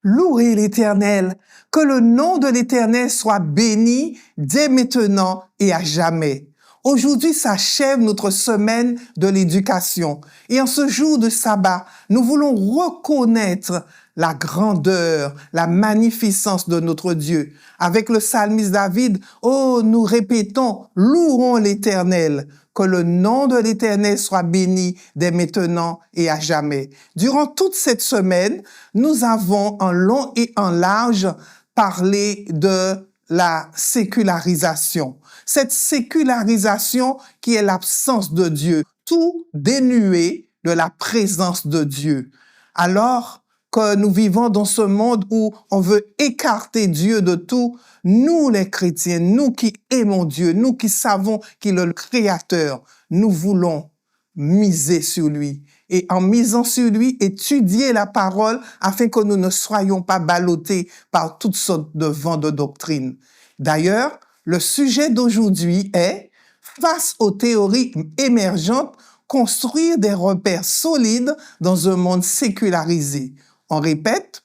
Louez l'Éternel, que le nom de l'Éternel soit béni dès maintenant et à jamais. Aujourd'hui s'achève notre semaine de l'éducation. Et en ce jour de sabbat, nous voulons reconnaître la grandeur, la magnificence de notre Dieu. Avec le psalmiste David, oh, nous répétons, louons l'Éternel, que le nom de l'Éternel soit béni dès maintenant et à jamais. Durant toute cette semaine, nous avons en long et en large parlé de la sécularisation. Cette sécularisation qui est l'absence de Dieu, tout dénué de la présence de Dieu. Alors que nous vivons dans ce monde où on veut écarter Dieu de tout, nous les chrétiens, nous qui aimons Dieu, nous qui savons qu'il est le Créateur, nous voulons miser sur lui. Et en misant sur lui, étudier la parole afin que nous ne soyons pas ballottés par toutes sortes de vents de doctrine. D'ailleurs, le sujet d'aujourd'hui est, face aux théories émergentes, construire des repères solides dans un monde sécularisé. On répète,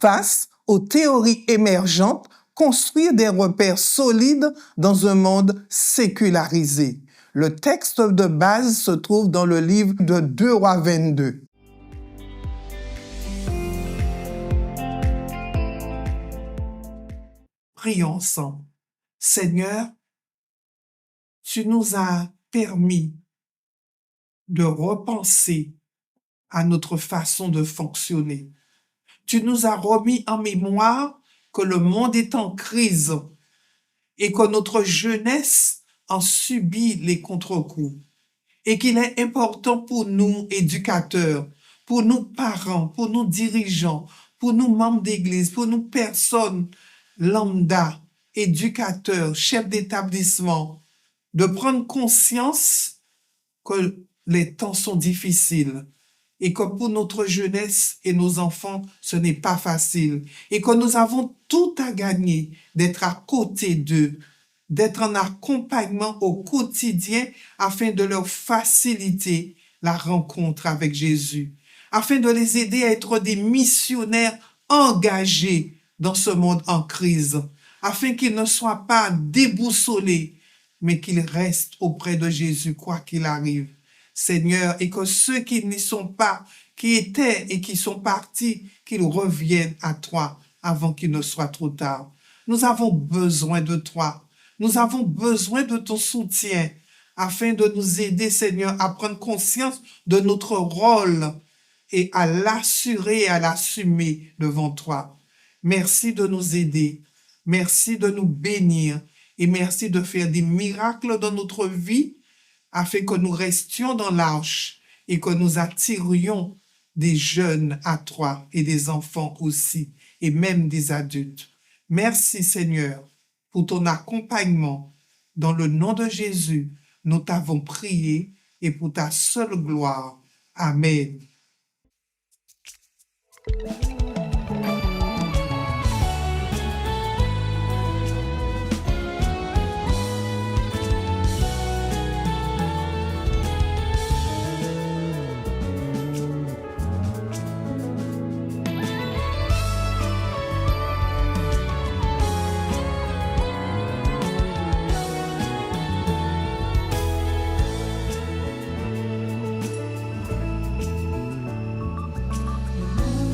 face aux théories émergentes, construire des repères solides dans un monde sécularisé. Le texte de base se trouve dans le livre de 2 Rois 22. Prions ensemble. Seigneur, tu nous as permis de repenser à notre façon de fonctionner. Tu nous as remis en mémoire que le monde est en crise et que notre jeunesse en subit les contre-coups et qu'il est important pour nous, éducateurs, pour nous parents, pour nous dirigeants, pour nous membres d'église, pour nous personnes lambda, éducateurs, chefs d'établissement, de prendre conscience que les temps sont difficiles et que pour notre jeunesse et nos enfants, ce n'est pas facile et que nous avons tout à gagner d'être à côté d'eux, d'être en accompagnement au quotidien afin de leur faciliter la rencontre avec Jésus, afin de les aider à être des missionnaires engagés dans ce monde en crise, afin qu'ils ne soient pas déboussolés, mais qu'ils restent auprès de Jésus quoi qu'il arrive. Seigneur, et que ceux qui n'y sont pas, qui étaient et qui sont partis, qu'ils reviennent à toi avant qu'il ne soit trop tard. Nous avons besoin de toi. Nous avons besoin de ton soutien afin de nous aider, Seigneur, à prendre conscience de notre rôle et à l'assurer et à l'assumer devant toi. Merci de nous aider. Merci de nous bénir et merci de faire des miracles dans notre vie afin que nous restions dans l'arche et que nous attirions des jeunes à toi et des enfants aussi, et même des adultes. Merci Seigneur pour ton accompagnement. Dans le nom de Jésus, nous t'avons prié et pour ta seule gloire. Amen.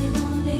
Le monde est dans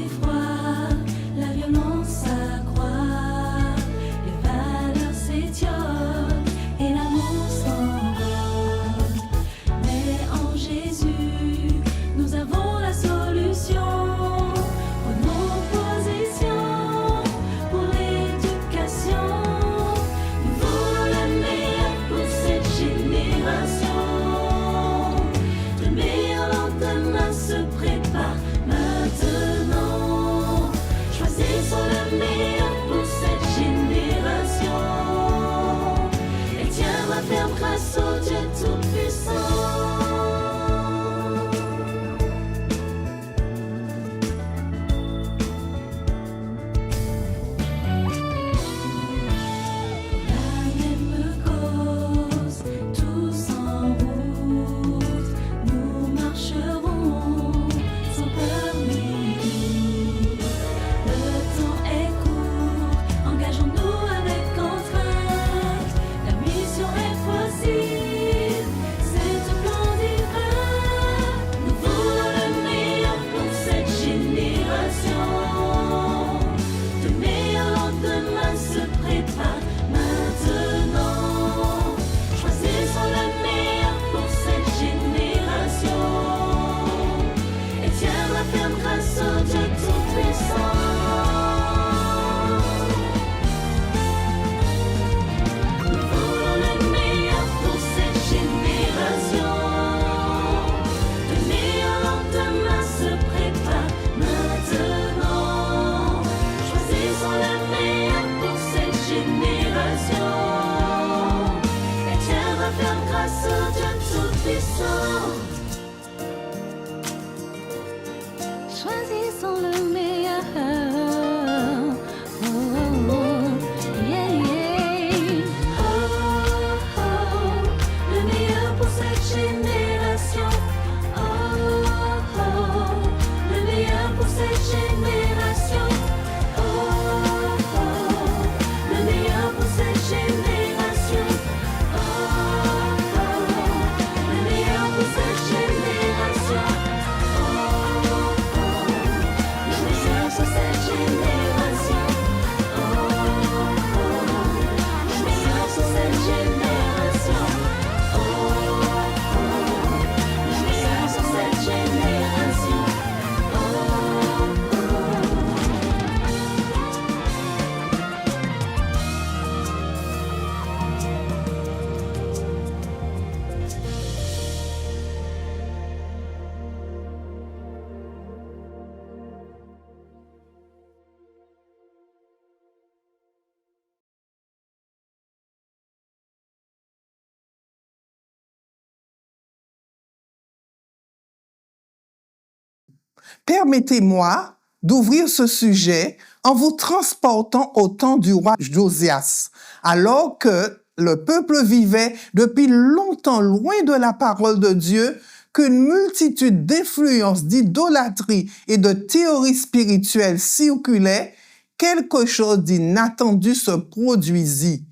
Permettez-moi d'ouvrir ce sujet en vous transportant au temps du roi Josias, alors que le peuple vivait depuis longtemps loin de la parole de Dieu, qu'une multitude d'influences, d'idolâtrie et de théories spirituelles circulaient, quelque chose d'inattendu se produisit.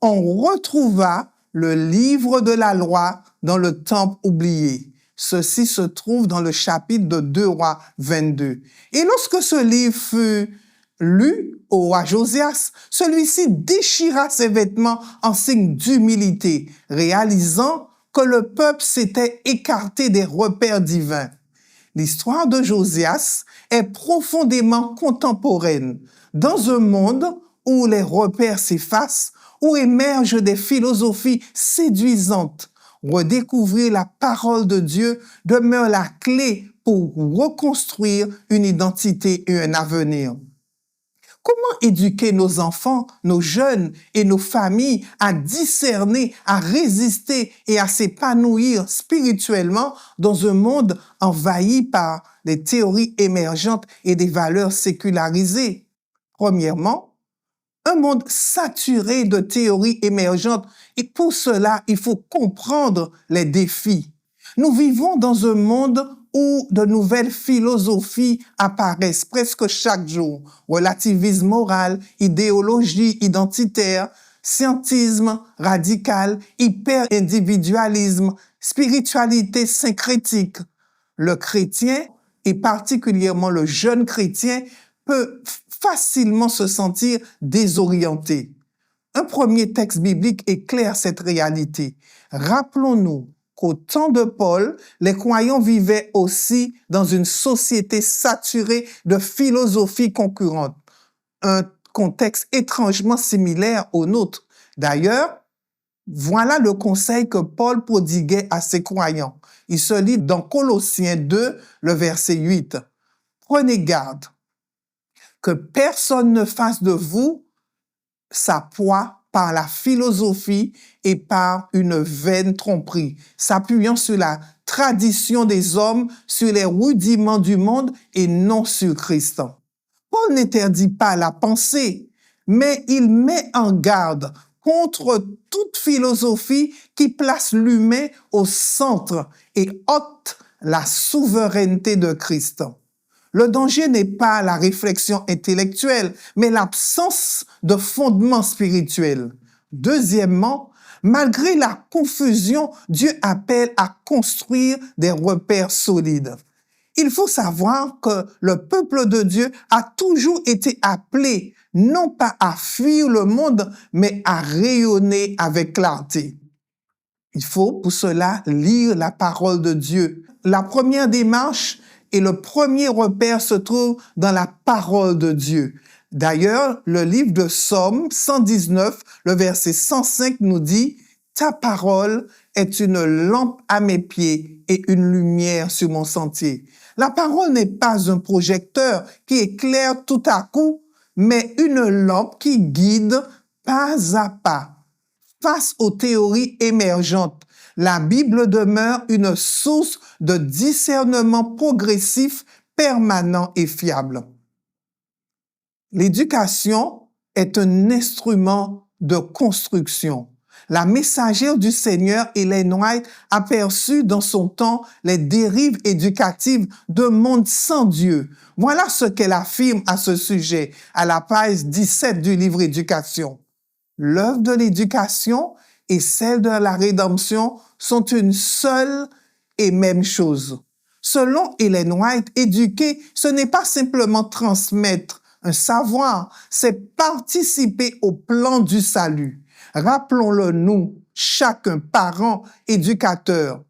On retrouva le livre de la loi dans le temple oublié. Ceci se trouve dans le chapitre de 2 Rois 22. Et lorsque ce livre fut lu au roi Josias, celui-ci déchira ses vêtements en signe d'humilité, réalisant que le peuple s'était écarté des repères divins. L'histoire de Josias est profondément contemporaine. Dans un monde où les repères s'effacent, où émergent des philosophies séduisantes, redécouvrir la parole de Dieu demeure la clé pour reconstruire une identité et un avenir. Comment éduquer nos enfants, nos jeunes et nos familles à discerner, à résister et à s'épanouir spirituellement dans un monde envahi par des théories émergentes et des valeurs sécularisées? Premièrement, un monde saturé de théories émergentes et pour cela, il faut comprendre les défis. Nous vivons dans un monde où de nouvelles philosophies apparaissent presque chaque jour. Relativisme moral, idéologie identitaire, scientisme radical, hyper-individualisme, spiritualité syncrétique. Le chrétien, et particulièrement le jeune chrétien, peut facilement se sentir désorienté. Un premier texte biblique éclaire cette réalité. Rappelons-nous qu'au temps de Paul, les croyants vivaient aussi dans une société saturée de philosophies concurrentes, un contexte étrangement similaire au nôtre. D'ailleurs, voilà le conseil que Paul prodiguait à ses croyants. Il se lit dans Colossiens 2, le verset 8. Prenez garde que personne ne fasse de vous sa proie par la philosophie et par une vaine tromperie, s'appuyant sur la tradition des hommes, sur les rudiments du monde et non sur Christ. Paul n'interdit pas la pensée, mais il met en garde contre toute philosophie qui place l'humain au centre et ôte la souveraineté de Christ. Le danger n'est pas la réflexion intellectuelle, mais l'absence de fondement spirituel. Deuxièmement, malgré la confusion, Dieu appelle à construire des repères solides. Il faut savoir que le peuple de Dieu a toujours été appelé non pas à fuir le monde, mais à rayonner avec clarté. Il faut pour cela lire la parole de Dieu. La première démarche et le premier repère se trouve dans la parole de Dieu. D'ailleurs, le livre de Psaume 119, le verset 105 nous dit « Ta parole est une lampe à mes pieds et une lumière sur mon sentier. » La parole n'est pas un projecteur qui éclaire tout à coup, mais une lampe qui guide pas à pas. Face aux théories émergentes, la Bible demeure une source de discernement progressif, permanent et fiable. L'éducation est un instrument de construction. La messagère du Seigneur, Ellen White, aperçut dans son temps les dérives éducatives d'un monde sans Dieu. Voilà ce qu'elle affirme à ce sujet, à la page 17 du livre Éducation. L'œuvre de l'éducation et celle de la rédemption sont une seule et même chose. Selon Ellen White, éduquer, ce n'est pas simplement transmettre un savoir, c'est participer au plan du salut. Rappelons-le nous, chacun, parent, éducateur.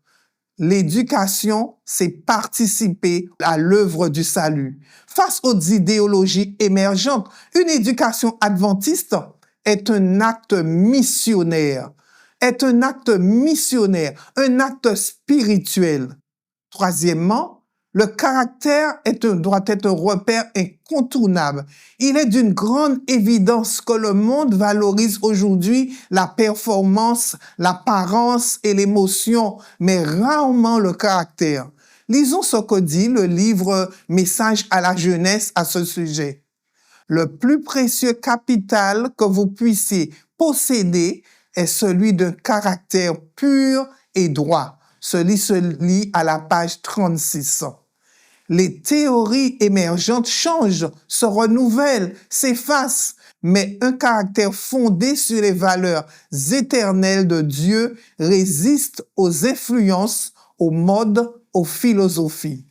L'éducation, c'est participer à l'œuvre du salut. Face aux idéologies émergentes, une éducation adventiste est un acte missionnaire, un acte spirituel. Troisièmement, le caractère doit être un repère incontournable. Il est d'une grande évidence que le monde valorise aujourd'hui la performance, l'apparence et l'émotion, mais rarement le caractère. Lisons ce que dit le livre Message à la jeunesse à ce sujet. Le plus précieux capital que vous puissiez posséder est celui d'un caractère pur et droit. Cela se lit à la page 36. Les théories émergentes changent, se renouvellent, s'effacent, mais un caractère fondé sur les valeurs éternelles de Dieu résiste aux influences, aux modes, aux philosophies.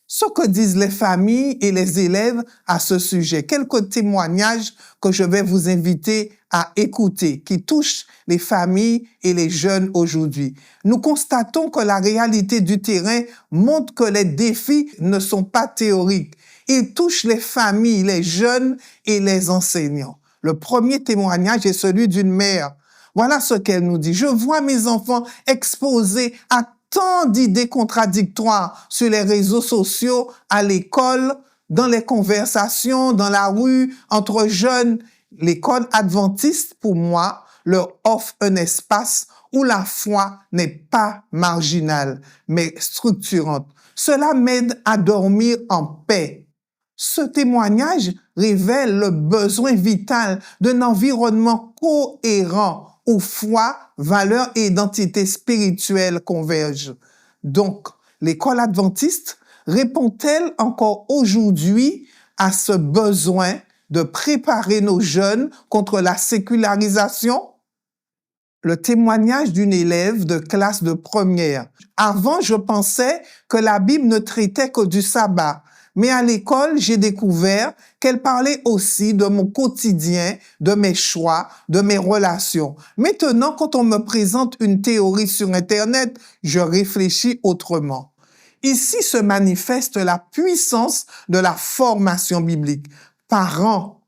Ce que disent les familles et les élèves à ce sujet. Quelques témoignages que je vais vous inviter à écouter qui touchent les familles et les jeunes aujourd'hui. Nous constatons que la réalité du terrain montre que les défis ne sont pas théoriques. Ils touchent les familles, les jeunes et les enseignants. Le premier témoignage est celui d'une mère. Voilà ce qu'elle nous dit. Je vois mes enfants exposés à tant d'idées contradictoires sur les réseaux sociaux, à l'école, dans les conversations, dans la rue, entre jeunes. L'école adventiste, pour moi, leur offre un espace où la foi n'est pas marginale, mais structurante. Cela m'aide à dormir en paix. Ce témoignage révèle le besoin vital d'un environnement cohérent où foi, valeurs et identité spirituelle convergent. Donc, l'école adventiste répond-elle encore aujourd'hui à ce besoin de préparer nos jeunes contre la sécularisation? Le témoignage d'une élève de classe de première. Avant, je pensais que la Bible ne traitait que du sabbat. Mais à l'école, j'ai découvert qu'elle parlait aussi de mon quotidien, de mes choix, de mes relations. Maintenant, quand on me présente une théorie sur Internet, je réfléchis autrement. Ici se manifeste la puissance de la formation biblique. Parents,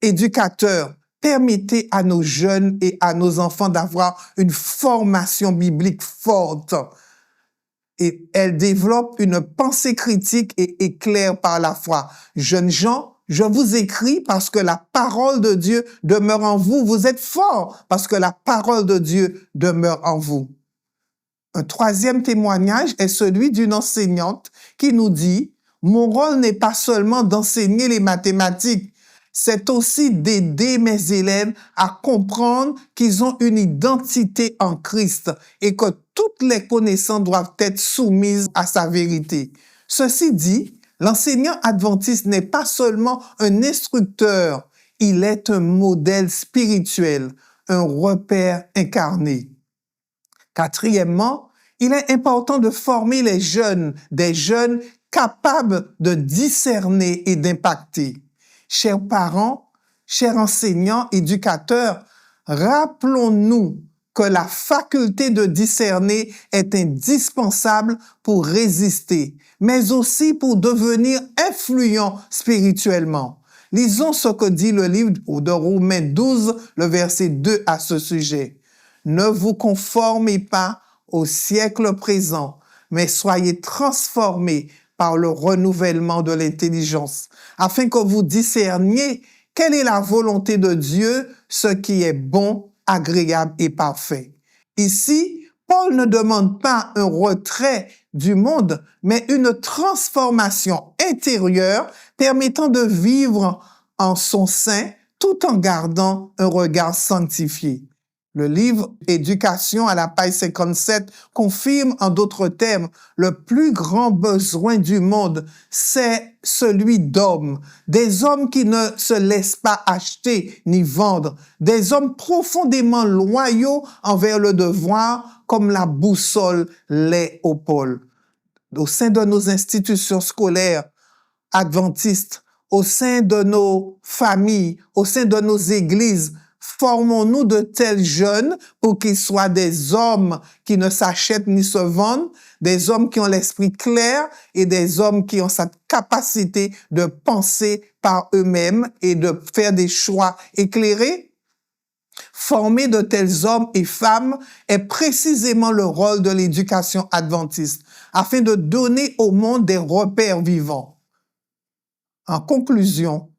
éducateurs, permettez à nos jeunes et à nos enfants d'avoir une formation biblique forte. Et elle développe une pensée critique et éclaire par la foi. Jeunes gens, je vous écris parce que la parole de Dieu demeure en vous. Vous êtes forts parce que la parole de Dieu demeure en vous. Un troisième témoignage est celui d'une enseignante qui nous dit « Mon rôle n'est pas seulement d'enseigner les mathématiques, c'est aussi d'aider mes élèves à comprendre qu'ils ont une identité en Christ et que toutes les connaissances doivent être soumises à sa vérité. » Ceci dit, l'enseignant adventiste n'est pas seulement un instructeur, il est un modèle spirituel, un repère incarné. Quatrièmement, il est important de former les jeunes, des jeunes capables de discerner et d'impacter. Chers parents, chers enseignants, éducateurs, rappelons-nous que la faculté de discerner est indispensable pour résister, mais aussi pour devenir influent spirituellement. Lisons ce que dit le livre de Romains 12, le verset 2 à ce sujet. Ne vous conformez pas au siècle présent, mais soyez transformés par le renouvellement de l'intelligence, afin que vous discerniez quelle est la volonté de Dieu, ce qui est bon, agréable et parfait. Ici, Paul ne demande pas un retrait du monde, mais une transformation intérieure permettant de vivre en son sein tout en gardant un regard sanctifié. Le livre Éducation à la page 57 confirme en d'autres termes le plus grand besoin du monde, c'est celui d'hommes, des hommes qui ne se laissent pas acheter ni vendre, des hommes profondément loyaux envers le devoir comme la boussole l'est au pôle. Au sein de nos institutions scolaires adventistes, au sein de nos familles, au sein de nos églises, formons-nous de tels jeunes pour qu'ils soient des hommes qui ne s'achètent ni se vendent, des hommes qui ont l'esprit clair et des hommes qui ont cette capacité de penser par eux-mêmes et de faire des choix éclairés. Former de tels hommes et femmes est précisément le rôle de l'éducation adventiste, afin de donner au monde des repères vivants. En conclusion,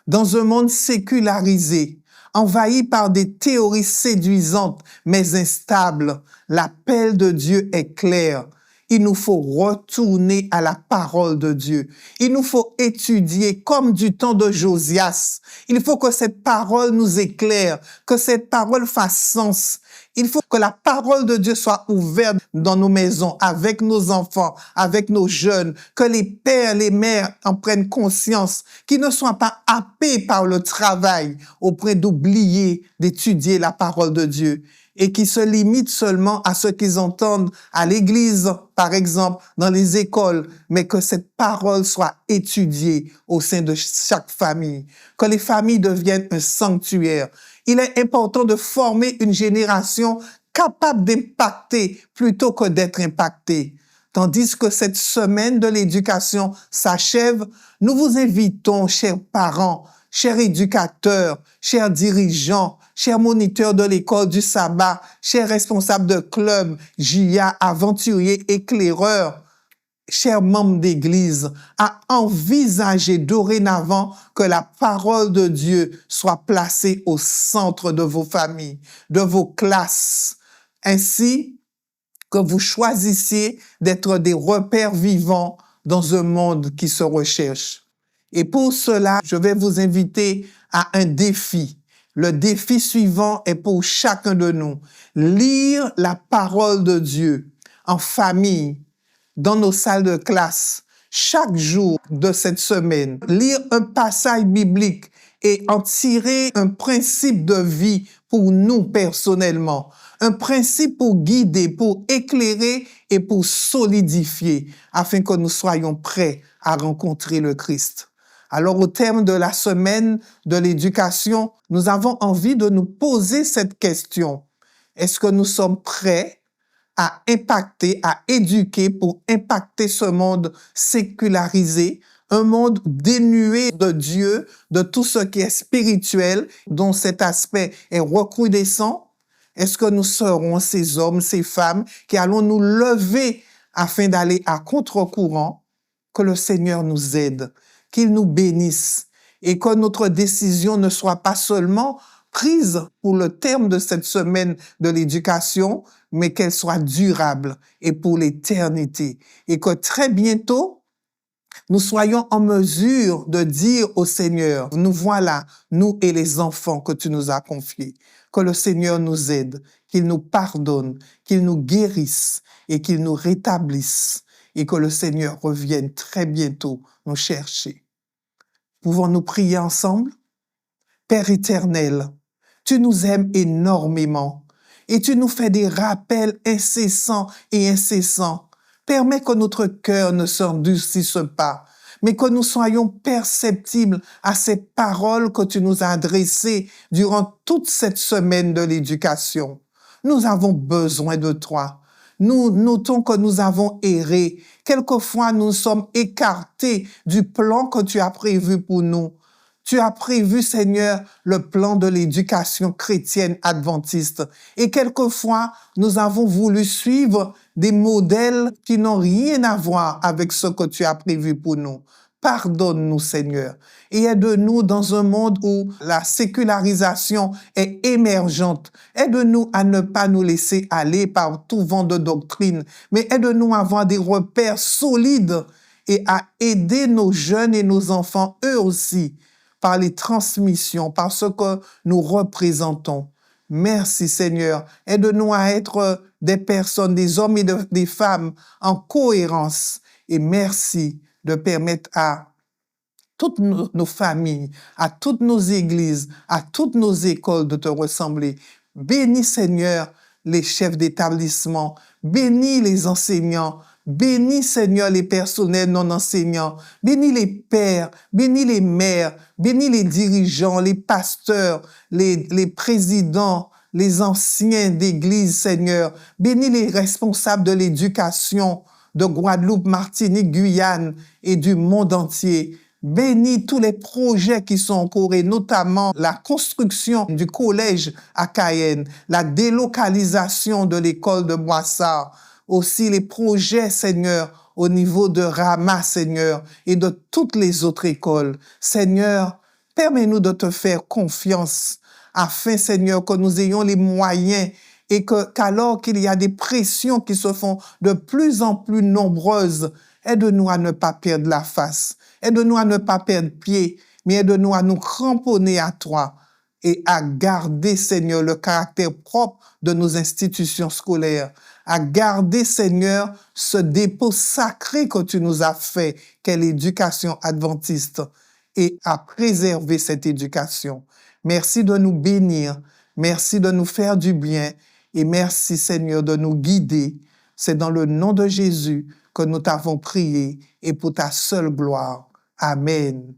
dans un monde sécularisé, envahi par des théories séduisantes mais instables, l'appel de Dieu est clair. il nous faut retourner à la parole de Dieu. Il nous faut étudier comme du temps de Josias. Il faut que cette parole nous éclaire, que cette parole fasse sens. Il faut que la parole de Dieu soit ouverte dans nos maisons, avec nos enfants, avec nos jeunes, que les pères, les mères en prennent conscience, qu'ils ne soient pas happés par le travail au point d'oublier d'étudier la parole de Dieu et qui se limitent seulement à ce qu'ils entendent à l'église, par exemple, dans les écoles, mais que cette parole soit étudiée au sein de chaque famille, que les familles deviennent un sanctuaire. Il est important de former une génération capable d'impacter plutôt que d'être impactée. Tandis que cette semaine de l'éducation s'achève, nous vous invitons, chers parents, chers éducateurs, chers dirigeants, chers moniteurs de l'école du sabbat, chers responsables de clubs, JIA, aventuriers, éclaireurs, chers membres d'église, à envisager dorénavant que la parole de Dieu soit placée au centre de vos familles, de vos classes, ainsi que vous choisissiez d'être des repères vivants dans un monde qui se recherche. Et pour cela, je vais vous inviter à un défi. Le défi suivant est pour chacun de nous. Lire la parole de Dieu en famille, dans nos salles de classe, chaque jour de cette semaine. Lire un passage biblique et en tirer un principe de vie pour nous personnellement. Un principe pour guider, pour éclairer et pour solidifier, afin que nous soyons prêts à rencontrer le Christ. Alors, au terme de la semaine de l'éducation, nous avons envie de nous poser cette question. Est-ce que nous sommes prêts à impacter, à éduquer pour impacter ce monde sécularisé, un monde dénué de Dieu, de tout ce qui est spirituel, dont cet aspect est recrudescent? Est-ce que nous serons ces hommes, ces femmes qui allons nous lever afin d'aller à contre-courant? Que le Seigneur nous aide, qu'il nous bénisse et que notre décision ne soit pas seulement prise pour le terme de cette semaine de l'éducation, mais qu'elle soit durable et pour l'éternité. Et que très bientôt, nous soyons en mesure de dire au Seigneur, nous voilà, nous et les enfants que tu nous as confiés. Que le Seigneur nous aide, qu'il nous pardonne, qu'il nous guérisse et qu'il nous rétablisse. Et que le Seigneur revienne très bientôt nous chercher. Pouvons-nous prier ensemble? Père éternel, tu nous aimes énormément et tu nous fais des rappels incessants et incessants. Permets que notre cœur ne s'endurcisse pas, mais que nous soyons perceptibles à ces paroles que tu nous as adressées durant toute cette semaine de l'éducation. Nous avons besoin de toi. Nous notons que nous avons erré. Quelquefois, nous sommes écartés du plan que tu as prévu pour nous. Tu as prévu, Seigneur, le plan de l'éducation chrétienne adventiste. Et quelquefois, nous avons voulu suivre des modèles qui n'ont rien à voir avec ce que tu as prévu pour nous. Pardonne-nous, Seigneur, et aide-nous dans un monde où la sécularisation est émergente. Aide-nous à ne pas nous laisser aller par tout vent de doctrine, mais aide-nous à avoir des repères solides et à aider nos jeunes et nos enfants, eux aussi, par les transmissions, par ce que nous représentons. Merci, Seigneur. Aide-nous à être des personnes, des hommes et des femmes en cohérence. Et merci de permettre à toutes nos familles, à toutes nos églises, à toutes nos écoles de te ressembler. Bénis, Seigneur, les chefs d'établissement. Bénis les enseignants. Bénis, Seigneur, les personnels non enseignants. Bénis les pères, bénis les mères, bénis les dirigeants, les pasteurs, les présidents, les anciens d'église, Seigneur. Bénis les responsables de l'éducation de Guadeloupe, Martinique, Guyane et du monde entier. Bénis tous les projets qui sont en cours et notamment la construction du collège à Cayenne, la délocalisation de l'école de Boissard, aussi les projets, Seigneur, au niveau de Rama, Seigneur, et de toutes les autres écoles. Seigneur, permets-nous de te faire confiance afin, Seigneur, que nous ayons les moyens et qu'alors qu'il y a des pressions qui se font de plus en plus nombreuses, aide-nous à ne pas perdre la face, aide-nous à ne pas perdre pied, mais aide-nous à nous cramponner à toi et à garder, Seigneur, le caractère propre de nos institutions scolaires, à garder, Seigneur, ce dépôt sacré que tu nous as fait, qu'est l'éducation adventiste, et à préserver cette éducation. Merci de nous bénir, merci de nous faire du bien, et merci, Seigneur, de nous guider. C'est dans le nom de Jésus que nous t'avons prié, et pour ta seule gloire. Amen.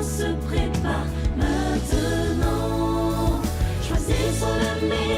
Se prépare maintenant. Choisissons le meilleur.